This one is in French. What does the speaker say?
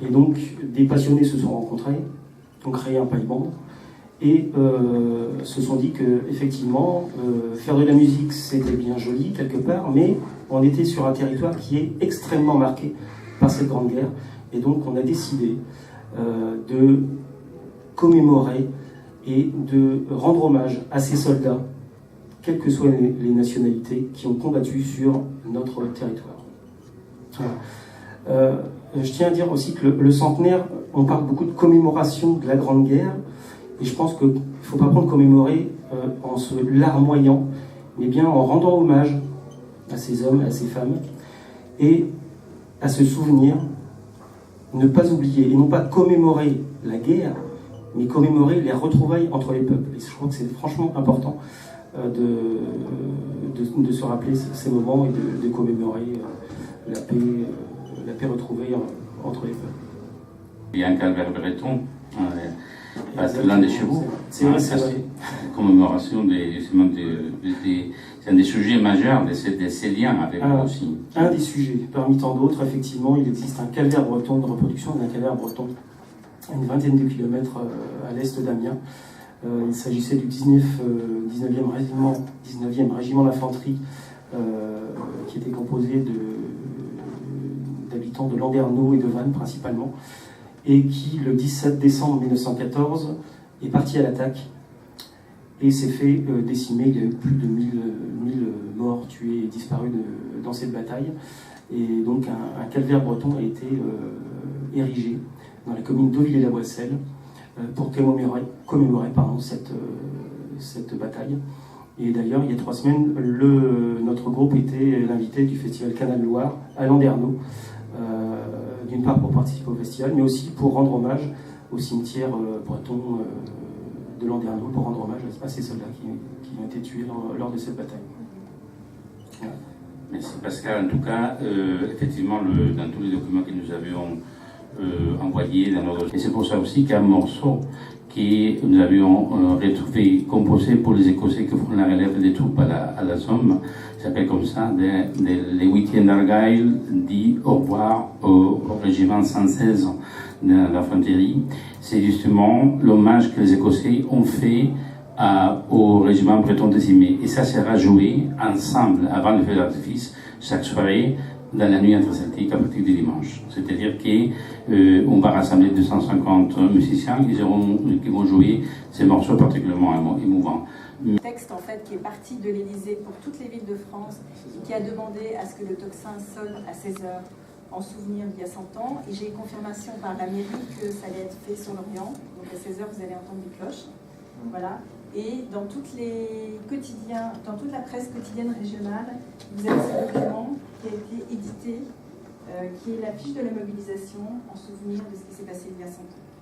Et donc, des passionnés se sont rencontrés, ont créé un paille-bande, et se sont dit qu'effectivement, faire de la musique, c'était bien joli, quelque part, mais on était sur un territoire qui est extrêmement marqué par cette Grande Guerre. Et donc, on a décidé de commémorer et de rendre hommage à ces soldats, quelles que soient les nationalités, qui ont combattu sur notre territoire. Voilà. Je tiens à dire aussi que le centenaire, on parle beaucoup de commémoration de la Grande Guerre, et je pense qu'il ne faut pas prendre commémorer en se larmoyant, mais bien en rendant hommage à ces hommes, à ces femmes, et à se souvenir, ne pas oublier, et non pas commémorer la guerre, mais commémorer les retrouvailles entre les peuples. Et je crois que c'est franchement important de se rappeler ces moments et de commémorer la paix retrouvée entre les peuples. Il y a un calvaire breton, l'un des chevaux. C'est vrai, c'est vrai. Commémoration c'est un des sujets majeurs de ces liens avec vous aussi. Un des sujets, parmi tant d'autres, effectivement, il existe un calvaire breton, de reproduction d'un calvaire breton, à une vingtaine de kilomètres à l'est d'Amiens. Il s'agissait du 19e régiment d'infanterie qui était composé d'habitants de Landerneau et de Vannes principalement, et qui, le 17 décembre 1914, est parti à l'attaque et s'est fait décimer. Il y a eu plus de 1000 morts, tués et disparus dans cette bataille. Et donc un calvaire breton a été érigé dans la commune d'Auville-et-la-Boisselle pour commémorer cette bataille. Et d'ailleurs, il y a 3 semaines, notre groupe était l'invité du festival Canal Loire à Landerneau, d'une part pour participer au festival, mais aussi pour rendre hommage au cimetière breton de Landerneau, pour rendre hommage à ces soldats qui ont été tués lors de cette bataille. Voilà. Merci Pascal. En tout cas, effectivement, dans tous les documents que nous avions envoyés dans notre... Et c'est pour ça aussi qu'il y a un morceau que nous avions retrouvé, composé pour les Écossais qui font la relève des troupes à la Somme. Ça s'appelle comme ça, les 8e d'Argyle dit au revoir au régiment 116 de l'infanterie. C'est justement l'hommage que les Écossais ont fait au régiment breton décimé. Et ça sera joué ensemble avant le feu d'artifice chaque soirée dans la nuit interceltique à partir du dimanche. C'est-à-dire qu'on va rassembler 250 musiciens qui vont jouer ces morceaux particulièrement émouvants. Un texte en fait qui est parti de l'Élysée pour toutes les villes de France et qui a demandé à ce que le tocsin sonne à 16h en souvenir d'il y a 100 ans. Et j'ai eu confirmation par la mairie que ça allait être fait sur l'Orient. Donc à 16h vous allez entendre des cloches. Voilà. Et dans tous les quotidiens, dans toute la presse quotidienne régionale, vous avez ce document qui a été édité, qui est la fiche de la mobilisation en souvenir de ce qui s'est passé il y a 100 ans.